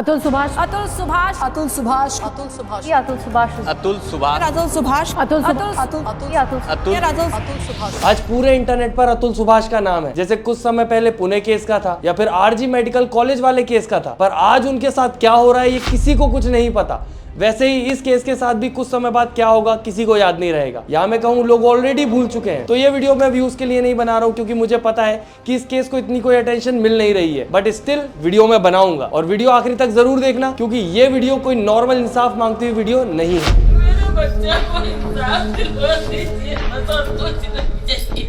अतुल सुभाष, अतुल सुभाष, अतुल सुभाष, अतुल सुभाष, ये अतुल सुभाष, अतुल सुभाष, अतुल सुभाष, अतुल अतुल सुभाष, अतुल ये अतुल अतुल अतुल सुभाष। आज पूरे इंटरनेट पर अतुल सुभाष का नाम है। जैसे कुछ समय पहले पुणे केस का था या फिर आरजी मेडिकल कॉलेज वाले केस का था, पर आज उनके साथ क्या हो रहा है ये किसी को कुछ नहीं पता। वैसे ही इस केस के साथ भी कुछ समय बाद क्या होगा किसी को याद नहीं रहेगा, या मैं कहूँ लोग ऑलरेडी भूल चुके हैं। तो ये वीडियो मैं व्यूज के लिए नहीं बना रहा हूँ, क्योंकि मुझे पता है कि इस केस को इतनी कोई अटेंशन मिल नहीं रही है, बट स्टिल वीडियो मैं बनाऊंगा और वीडियो आखिरी तक जरूर देखना, क्योंकि ये वीडियो कोई नॉर्मल इंसाफ मांगती हुई वीडियो नहीं है। मेरे बच्चे को इंसाफ दिलवा दीजिए, बस और कुछ नहीं चाहिए।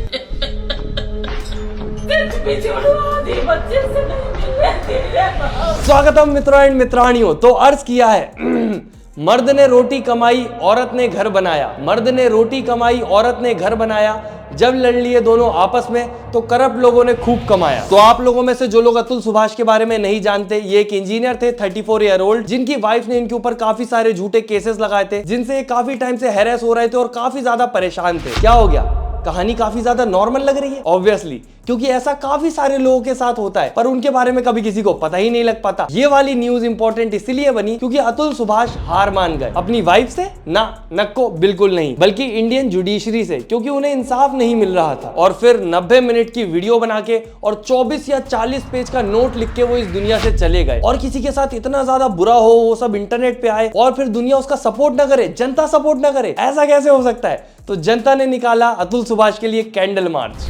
बच्चे से नहीं मिल। स्वागतम मित्रों एंड मित्राणियों। तो अर्ज किया है मर्द ने रोटी कमाई औरत ने घर बनाया, मर्द ने रोटी कमाई औरत ने घर बनाया, जब लड़ लिए दोनों आपस में तो करप्ट लोगों ने खूब कमाया। तो आप लोगों में से जो लोग अतुल सुभाष के बारे में नहीं जानते, ये एक इंजीनियर थे 34 ईयर ओल्ड, जिनकी वाइफ ने इनके ऊपर काफी सारे झूठे केसेस लगाए थे, जिनसे ये काफी टाइम से हैरेस हो रहे थे और काफी ज्यादा परेशान थे। क्या हो गया? कहानी काफी ज्यादा नॉर्मल लग रही है? ऑब्वियसली, क्योंकि ऐसा काफी सारे लोगों के साथ होता है, पर उनके बारे में कभी किसी को पता ही नहीं लग पाता। ये वाली न्यूज इंपॉर्टेंट इसलिए बनी क्योंकि अतुल सुभाष हार मान गए अपनी वाइफ से, ना नक्को बिल्कुल नहीं, बल्कि इंडियन जुडिशरी से, क्योंकि उन्हें इंसाफ नहीं मिल रहा था। और फिर 90 मिनट की वीडियो बना के और 24 या 40 पेज का नोट लिख के वो इस दुनिया से चले गए। और किसी के साथ इतना ज्यादा बुरा हो, वो सब इंटरनेट पे आए और फिर दुनिया उसका सपोर्ट न करे, जनता सपोर्ट न करे, ऐसा कैसे हो सकता है? तो जनता ने निकाला अतुल सुभाष के लिए कैंडल मार्च।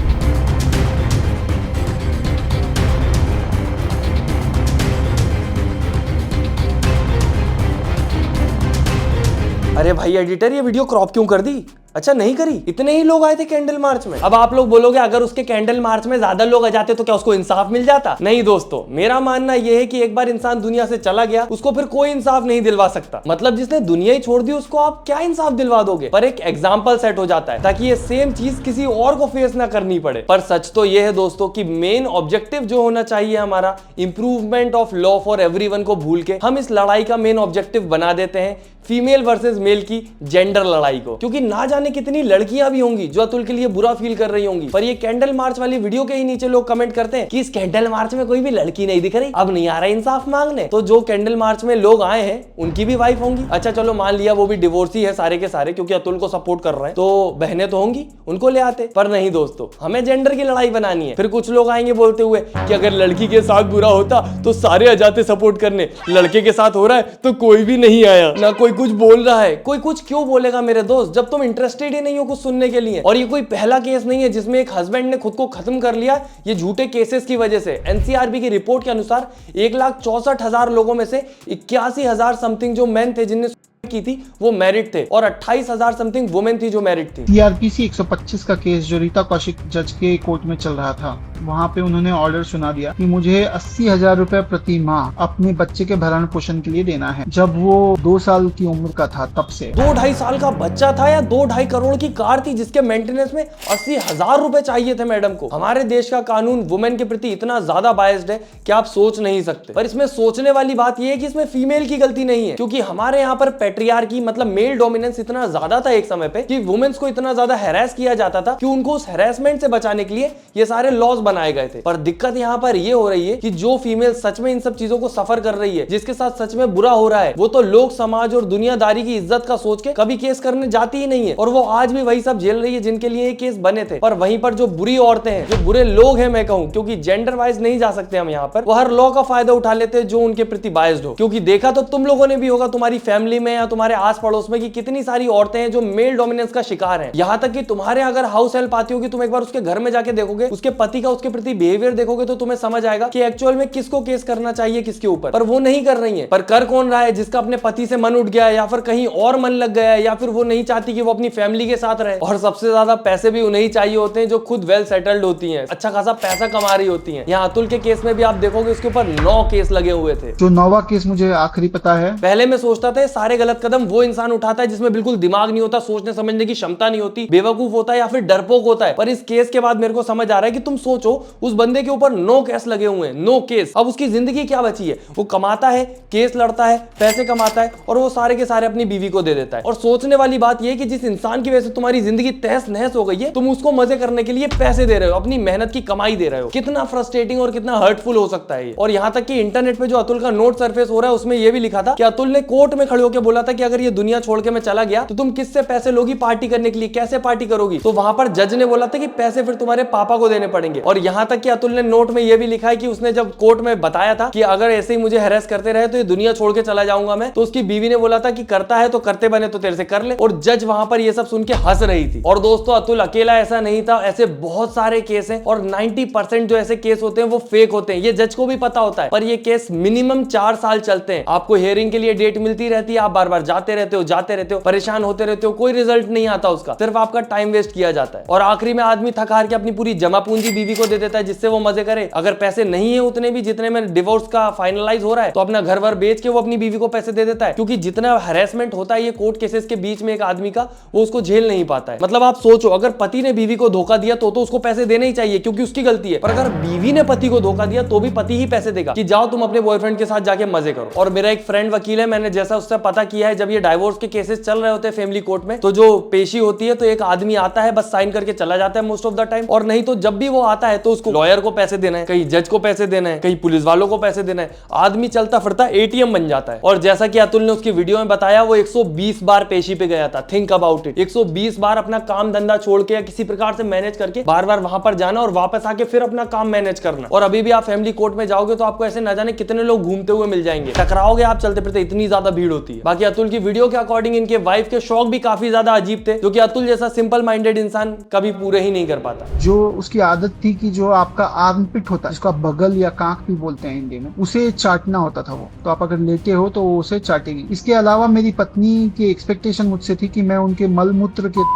अरे भाई एडिटर, ये वीडियो क्रॉप क्यों कर दी? अच्छा नहीं करी, इतने ही लोग आए थे कैंडल मार्च में। अब आप लोग बोलोगे अगर उसके कैंडल मार्च में ज्यादा लोग आ जाते तो क्या उसको इंसाफ मिल जाता? नहीं दोस्तों, मेरा मानना यह है कि एक बार इंसान दुनिया से चला गया, उसको फिर कोई इंसाफ नहीं दिलवा सकता। मतलब जिसने दुनिया ही छोड़ दी उसको आप क्या इंसाफ दिलवा दोगे? पर एक एग्जाम्पल सेट हो जाता है ताकि ये सेम चीज किसी और को फेस ना करनी पड़े। पर सच तो यह है दोस्तों कि मेन ऑब्जेक्टिव जो होना चाहिए हमारा, improvement of law for everyone को भूल के हम इस लड़ाई का मेन ऑब्जेक्टिव बना देते हैं फीमेल वर्सेस मेल की जेंडर लड़ाई को। क्योंकि ना जाने कितनी लड़कियां भी होंगी जो अतुल के लिए बुरा फील कर रही होंगी, पर ये कैंडल मार्च वाली वीडियो के ही नीचे लोग कमेंट करते हैं कि इस कैंडल मार्च में कोई भी लड़की नहीं दिख रही, अब नहीं आ रहा इंसाफ मांगने। तो जो कैंडल मार्च में लोग आए हैं उनकी भी वाइफ होंगी। अच्छा चलो मान लिया वो भी डिवोर्सी है सारे के सारे, क्योंकि अतुल को सपोर्ट कर रहे हैं, तो बहनें तो होंगी, उनको ले आते। पर नहीं दोस्तों, हमें जेंडर की लड़ाई बनानी है। फिर कुछ लोग आएंगे बोलते हुए कि अगर लड़की के साथ बुरा होता तो सारे आ जाते सपोर्ट करने, लड़के के साथ हो रहा है तो कोई भी नहीं आया, ना कोई कुछ बोल रहा है। कोई कुछ क्यों बोलेगा मेरे दोस्त, जब तुम इंटरेस्टेड ही नहीं हो कुछ सुनने के लिए? और ये कोई पहला केस नहीं है जिसमें एक हस्बैंड ने खुद को खत्म कर लिया ये झूठे केसेस की वजह से। एनसीआरबी की रिपोर्ट के अनुसार 1,64,000 लोगों में से 81,000 समथिंग जो मेन थे जिनने की थी वो मैरिड थे, और 28,000 समथिंग वुमेन थी जो मैरिड थी। सीआरपीसी 125 का केस जो रीता कौशिक जज के कोर्ट में चल रहा था, वहाँ पे उन्होंने ऑर्डर सुना दिया कि मुझे 80,000 रुपए प्रति माह अपने बच्चे के भरण पोषण के लिए देना है। जब वो 2 साल की उम्र का था तब से 2-2.5 साल का बच्चा था या 2-2.5 करोड़ की कार थी जिसके मेंटेनेंस में 80,000 रुपए चाहिए थे मैडम को। हमारे देश का कानून वुमेन के प्रति इतना ज्यादा बायस्ड है कि आप सोच नहीं सकते। पर इसमें सोचने वाली बात यह है कि इसमें फीमेल की गलती नहीं है, क्योंकि हमारे यहाँ पर पैट्रियार्की मतलब मेल डोमिनेंस इतना ज्यादा था एक समय पे कि वुमेन्स को इतना ज्यादा हैरेस किया जाता था कि उनको उस हैरेसमेंट से बचाने के लिए ये सारे लॉज बनाए गए थे। पर दिक्कत यहाँ पर ये हो रही है कि जो फीमेल सच में इन सब चीजों को सफर कर रही है, जिसके साथ सच में बुरा हो रहा है, वो तो लोग समाज और दुनियादारी की इज्जत का सोच के कभी केस करने जाती ही नहीं है, और वो आज भी वही सब झेल रही है जिनके लिए ये केस बने थे। पर वहीं पर जो बुरी औरतें हैं, जो बुरे लोग हैं, मैं कहूँ क्योंकि जेंडर वाइज नहीं जा सकते हम यहाँ पर, वो हर लॉ का फायदा उठा लेते हैं जो उनके प्रति बायस्ड हो। क्योंकि देखा तो तुम लोगों ने भी होगा तुम्हारी फैमिली में या तुम्हारे आस पड़ोस में कि कितनी सारी औरतें हैं जो मेल डोमिनेंस का शिकार हैं। यहाँ तक कि तुम्हारे अगर हाउस हेल्प आती होगी, तुम एक बार उसके घर में जाके देखोगे, उसके पति का उसके प्रति बिहेवियर देखोगे तो तुम्हें समझ आएगा कि एक्चुअल में किसको केस करना चाहिए किसके ऊपर। पर वो नहीं कर रही है। पर कर कौन रहा है? जिसका अपने पति से मन उठ गया है, या फिर कहीं और मन लग गया है, या फिर वो नहीं चाहती कि वो अपनी फैमिली के साथ रहे। और सबसे ज्यादा पैसे भी उन्हें ही चाहिए होते हैं जो खुद वेल सेटल्ड होती हैं, अच्छा खासा पैसा कमा रही होती हैं। यहाँ अतुल के केस में भी आप देखोगे उसके ऊपर 9 केस लगे हुए थे। जो 9वां केस मुझे आखिरी पता है। पहले मैं सोचता था सारे गलत कदम वो इंसान उठाता है जिसमें बिल्कुल दिमाग नहीं होता, सोचने समझने की क्षमता नहीं होती, बेवकूफ होता है या फिर डरपोक होता है। पर इस केस के बाद मेरे को समझ आ रहा है कि तुम सोचो, उस बंदे के ऊपर 9 केस लगे हुए हैं, 9 केस। अब उसकी जिंदगी क्या बची है? वो कमाता है, केस लड़ता है, पैसे कमाता है और वो सारे के सारे अपनी बीवी को दे देता है। और सोचने वाली बात यह कि जिस इंसान की वजह से तुम्हारी जिंदगी तहस नहस हो गई है, तुम उसको मजे करने के लिए पैसे दे रहे हो, अपनी मेहनत की कमाई दे रहे हो। कितना फ्रस्ट्रेटिंग और कितना हर्टफुल हो सकता है ये। और यहां तक कि इंटरनेट पे जो अतुल का नोट सरफेस हो रहा है उसमें यह भी लिखा था कि अतुल ने कोर्ट में खड़े होकर बोला था कि अगर ये दुनिया छोड़ के मैं चला गया तो तुम किससे पैसे लोगी पार्टी करने के लिए, कैसे पार्टी करोगी? तो वहां पर जज ने बोला था कि पैसे फिर तुम्हारे पापा को देने पड़ेंगे। और यहां तक कि अतुल ने नोट में यह भी लिखा है कि उसने जब कोर्ट में बताया था कि अगर ऐसे ही मुझे हैरेस करते रहे तो ये दुनिया छोड़ के चला जाऊंगा मैं, तो उसकी बीवी ने बोला था कि करता है तो करते बने तो तेरे से कर ले। और जज वहां पर ये सब सुन के हंस रही थी। और दोस्तों अतुल अकेला ऐसा नहीं था, ऐसे बहुत सारे केस हैं और 90% जो ऐसे केस होते हैं वो फेक होते हैं। ये जज को भी पता होता है, पर ये केस मिनिमम 4 साल चलते हैं। आपको हियरिंग के लिए डेट मिलती रहती है, आप बार बार जाते रहते हो, परेशान होते रहते हो, कोई रिजल्ट नहीं आता उसका, सिर्फ आपका टाइम वेस्ट किया जाता है। और आखिरी में आदमी थक हार के अपनी पूरी जमा पूंजी बीवी को दे देता है जिससे वो मजे करे। अगर पैसे नहीं है उतने भी जितने में डिवोर्स का फाइनलाइज हो रहा है तो अपना घर वर बेच के वो अपनी बीवी को पैसे दे देता है, क्योंकि जितना हैरेसमेंट होता है ये कोर्ट केसेस के बीच में एक आदमी का, वो उसको झेल नहीं पाता है। मतलब आप सोचो, अगर पति ने बीवी को धोखा दिया तो उसको पैसे देने ही चाहिए क्योंकि उसकी गलती है। पर अगर बीवी ने पति को धोखा दिया तो भी पति ही पैसे देगा कि जाओ तुम अपने बॉयफ्रेंड के साथ जाके मजे करो। और मेरा एक फ्रेंड वकील है, मैंने जैसा उससे पता किया है, जब ये डाइवोर्स के केसेस चल रहे होते हैं फैमिली कोर्ट में, तो जो पेशी होती है तो एक आदमी आता है, बस साइन करके चला जाता है मोस्ट ऑफ द टाइम। और नहीं तो जब भी वो आता है तो उसको लॉयर को पैसे देना है, कहीं जज को पैसे देना है, कहीं पुलिस वालों को पैसे देना है। आदमी चलता फिरता एटीएम बन जाता है। और जैसा कि अतुल ने उसकी वीडियो में बताया, वो 120 बार पेशी पे गया था। थिंक अबाउट इट, 120 बार अपना काम धंधा छोड़ के या किसी प्रकार से मैनेज करके बार बार वहां पर जाना और वापस आके फिर अपना काम मैनेज करना। और अभी भी आप फैमिली कोर्ट में जाओगे तो आपको ऐसे न जाने कितने लोग घूमते हुए मिल जाएंगे, टकराओगे आप चलते फिरते, इतनी ज्यादा भीड़ होती है। बाकी अतुल की वीडियो के अकॉर्डिंग इनके वाइफ के शौक भी काफी ज्यादा अजीब थे, जो कि अतुल जैसा सिंपल माइंडेड इंसान कभी पूरे ही नहीं कर पाता। जो उसकी आदत थी कि जो आपका आर्मपिट होता है, जिसको आप बगल या कांख भी बोलते हैं हिंदी में, उसे चाटना होता था वो। तो आप अगर लेटे हो तो वो उसे चाटेगी। इसके अलावा मेरी पत्नी की एक्सपेक्टेशन मुझसे थी कि मैं उनके मल मूत्र के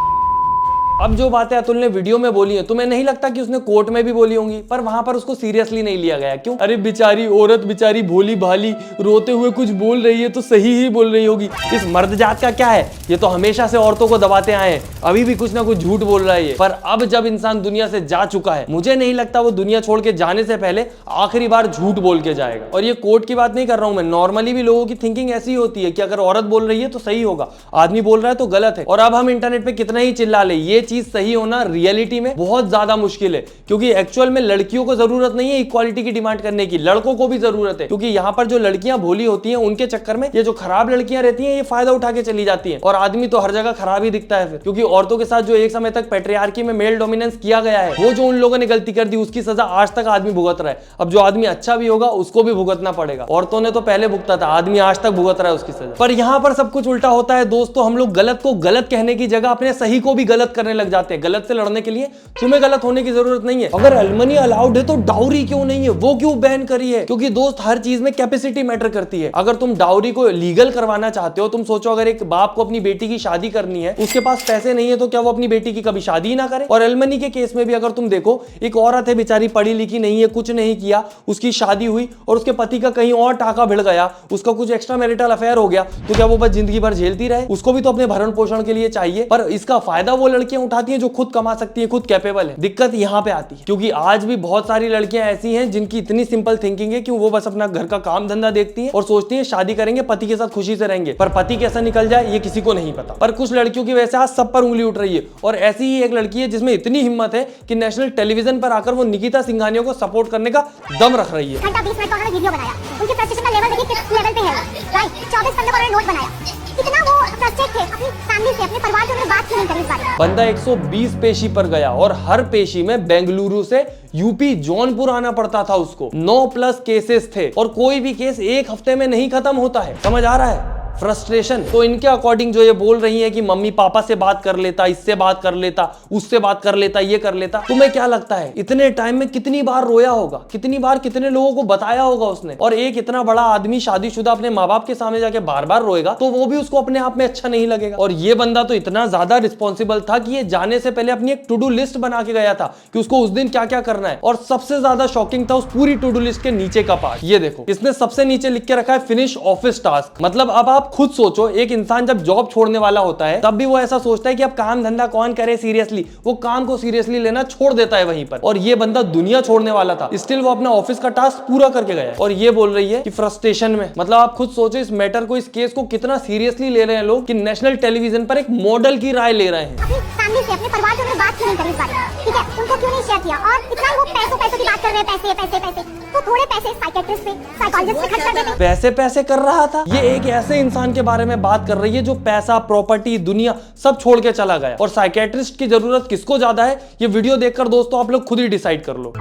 अब जो बातें अतुल ने वीडियो में बोली है, तुम्हें नहीं लगता कि उसने कोर्ट में भी बोली होंगी? पर वहां पर उसको सीरियसली नहीं लिया गया। क्यों? अरे बेचारी औरत, बेचारी भोली भाली रोते हुए कुछ बोल रही है तो सही ही बोल रही होगी। इस मर्द जात का क्या है, ये तो हमेशा से औरतों को दबाते आए हैं, अभी भी कुछ ना कुछ झूठ बोल रहा है ये। पर अब जब इंसान दुनिया से जा चुका है, मुझे नहीं लगता वो दुनिया छोड़ के जाने से पहले आखिरी बार झूठ बोल के जाएगा। और ये कोर्ट की बात नहीं कर रहा हूं मैं, नॉर्मली भी लोगों की थिंकिंग ऐसी होती है कि अगर औरत बोल रही है तो सही होगा, आदमी बोल रहा है तो गलत है। और अब हम इंटरनेट पे कितना ही चिल्ला ले, ये चीज सही होना रियलिटी में बहुत ज्यादा मुश्किल है, क्योंकि एक्चुअल में लड़कियों को जरूरत नहीं है इक्वालिटी की डिमांड करने की, लड़कों को भी जरूरत है। क्योंकि यहाँ पर जो लड़कियां भोली होती हैं उनके चक्कर में ये जो खराब लड़कियां रहती हैं ये फायदा उठा के चली जाती हैं। और आदमी तो हर जगह खराब ही दिखता है फिर, क्योंकि औरतों के साथ जो एक समय तक पैट्रियार्की में मेल डोमिनेंस किया गया है, वो जो उन लोगों ने गलती कर दी उसकी सजा आज तक आदमी भुगत रहा है। अब जो आदमी अच्छा भी होगा उसको भी भुगतना पड़ेगा। औरतों ने तो पहले भुगता था, आदमी आज तक भुगत रहा है उसकी सजा। पर यहाँ पर सब कुछ उल्टा होता है दोस्तों। हम लोग गलत को गलत कहने की जगह अपने सही को भी गलत करने लग जाते हैं। गलत से लड़ने के लिए तुम्हें गलत होने की जरूरत नहीं है। अगर एलिमनी अलाउड है तो डाउरी क्यों नहीं है, वो क्यों बैन करी है? क्योंकि दोस्त हर चीज में कैपेसिटी मैटर करती है। अगर तुम डाउरी को लीगल करवाना चाहते हो, तुम सोचो अगर एक बाप को अपनी बेटी की शादी करनी है, उसके पास पैसे नहीं है तो क्या वो अपनी बेटी की कभी शादी ही ना करे? और एलिमनी के केस में भी अगर तुम देखो, एक औरत है बेचारी, पढ़ी लिखी नहीं है, कुछ नहीं किया, उसकी शादी हुई और उसके पति का कहीं और टाका भिड़ गया, उसका कुछ एक्स्ट्रा मैरिटल अफेयर हो गया, तो क्या वो बस जिंदगी भर झेलती रहे? उसको भी तो अपने भरण पोषण के लिए चाहिए। पर इसका फायदा वो लड़कियां उठाती हैं जो खुद कमा सकती है, खुद कैपेबल है। दिक्कत यहाँ पे आती है, क्योंकि आज भी बहुत सारी लड़कियां ऐसी हैं जिनकी इतनी सिंपल थिंकिंग है कि वो बस अपना घर का काम धंधा देखती हैं और सोचती हैं शादी करेंगे, पति के साथ खुशी से रहेंगे। पर पति कैसा निकल जाए ये किसी को नहीं पता। पर कुछ लड़कियों की वजह से आज सब पर उंगली उठ रही है। और ऐसी ही एक लड़की है जिसमें इतनी हिम्मत है कि नेशनल टेलीविजन पर आकर वो निकिता सिंघानिया को सपोर्ट करने का दम रख रही है। घंटा 20 मिनट का उन्होंने वीडियो बनाया, उनके फ्रस्ट्रेशन का लेवल देखिए किस लेवल पे है, राइट? 24 घंटे का उन्होंने नोट बनाया, कितना वो फ्रस्ट्रेट थे अपनी फैमिली से, अपने परिवार से, उन्होंने बात क्यों नहीं करी इस बारे में? बंदा 120 पेशी पर गया और हर पेशी में बेंगलुरु से यूपी जौनपुर आना पड़ता था उसको। 9+ केसेस थे और कोई भी केस एक हफ्ते में नहीं खत्म होता है। समझ आ रहा है? फ्रस्ट्रेशन। तो इनके अकॉर्डिंग जो ये बोल रही है कि मम्मी पापा से बात कर लेता, इससे बात कर लेता, उससे बात कर लेता, ये कर लेता, तुम्हें क्या लगता है इतने टाइम में कितनी बार रोया होगा, कितनी बार कितने लोगों को बताया होगा उसने? और एक इतना बड़ा आदमी शादीशुदा अपने माँ बाप के सामने जाके बार बार रोएगा तो वो भी उसको अपने आप में अच्छा नहीं लगेगा। और ये बंदा तो इतना ज्यादा रिस्पॉन्सिबल था कि ये जाने से पहले अपनी एक टू डू लिस्ट बना के गया था कि उसको उस दिन क्या क्या करना है। और सबसे ज्यादा शॉकिंग था उस पूरी टू डू लिस्ट के नीचे का पार्ट। ये देखो, इसने सबसे नीचे लिख के रखा है फिनिश ऑफिस टास्क। मतलब अब आप आप खुद सोचो, एक इंसान जब जॉब छोड़ने वाला होता है तब भी वो ऐसा सोचता है कि अब काम धंधा कौन करे सीरियसली, वो काम को सीरियसली लेना छोड़ देता है वहीं पर। और ये बंदा दुनिया छोड़ने वाला था, स्टिल वो अपना ऑफिस का टास्क पूरा करके गया और ये बोल रही है कि फ्रस्ट्रेशन में। मतलब आप खुद सोचो इस मैटर को, इस केस को कितना सीरियसली ले रहे हैं लोग कि नेशनल टेलीविजन पर एक मॉडल की राय ले रहे हैं। अपनी फैमिली से, अपने परिवार से उन्होंने बात क्यों नहीं करी इस बारे में, ठीक है, उनको क्यों नहीं शेयर किया? और इतना ही वो पैसों की बात कर रहे हैं, पैसे पैसे पैसे, तो थोड़े पैसे साइकियाट्रिस्ट पे, साइकोलॉजिस्ट पे खर्च कर देते। पैसे पैसे कर रहा था। ये एक ऐसे इंसान के बारे में बात कर रही है जो पैसा, प्रॉपर्टी, दुनिया सब छोड़ के चला गया। और साइकियाट्रिस्ट की जरूरत किसको ज्यादा है, ये वीडियो देखकर दोस्तों आप लोग खुद ही डिसाइड कर लो।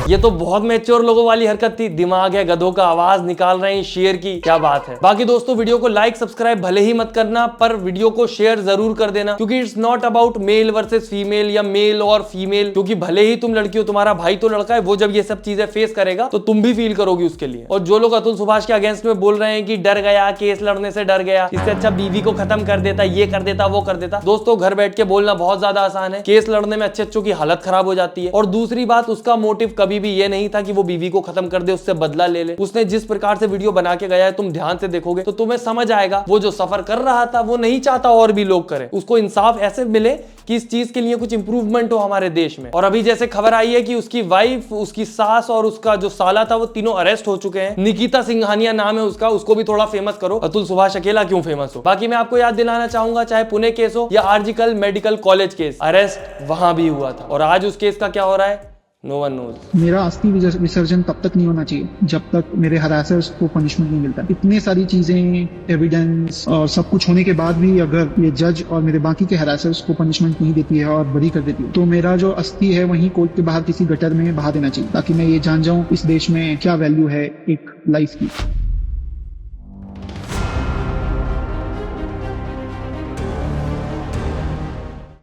ये तो बहुत मैच्योर लोगों वाली हरकत थी, दिमाग है गधों का, आवाज निकाल रहे हैं शेर की, क्या बात है। बाकी दोस्तों वीडियो को लाइक सब्सक्राइब भले ही मत करना, पर वीडियो को शेयर जरूर कर देना, क्योंकि it's not about male versus female या मेल और फीमेल, क्योंकि भले ही तुम लड़की हो, तुम्हारा भाई तो लड़का है, वो जब ये सब चीजें फेस करेगा तो तुम भी फील करोगी उसके लिए। और जो लोग अतुल सुभाष के अगेंस्ट में बोल रहे हैं कि डर गया, केस लड़ने से डर गया, इससे अच्छा बीवी को खत्म कर देता, ये कर देता, वो कर देता, दोस्तों घर बैठ के बोलना बहुत ज्यादा आसान है, केस लड़ने में अच्छे अच्छों की हालत खराब हो जाती है। और दूसरी बात, उसका मोटिव कभी भी ये नहीं था कि वो बीवी को खत्म कर दे, उससे बदला ले ले। उसने जिस प्रकार से वीडियो बना के गया है, तुम ध्यान से देखोगे तो तुम्हें समझ आएगा वो जो सफर कर रहा था वो नहीं चाहता और भी लोग करें, उसको इंसाफ ऐसे मिले कि इस चीज के लिए कुछ इंप्रूवमेंट हो हमारे देश में। और अभी जैसे खबर आई है कि उसकी वाइफ, उसकी सास और उसका जो साला था वो तीनों अरेस्ट हो चुके हैं। निकिता सिंघानिया नाम है उसका, उसको भी थोड़ा फेमस करो, अतुल सुभाष अकेला क्यों फेमस हो। बाकी मैं आपको याद दिलाना चाहूंगा, चाहे पुणे केस हो या आरजीकल मेडिकल कॉलेज केस, अरेस्ट वहां भी हुआ था। और आज उस केस का क्या हो रहा है, नो वन नोज। मेरा अस्थि विसर्जन तब तक नहीं होना चाहिए जब तक मेरे हरासर्स को पनिशमेंट नहीं मिलता। इतने सारी चीजें, एविडेंस और सब कुछ होने के बाद भी अगर ये जज और मेरे बाकी के हरासर्स को पनिशमेंट नहीं देती है और बरी कर देती है, तो मेरा जो अस्थि है वहीं कोर्ट के बाहर किसी गटर में बहा देना चाहिए, ताकि मैं ये जान जाऊं इस देश में क्या वैल्यू है एक लाइफ की।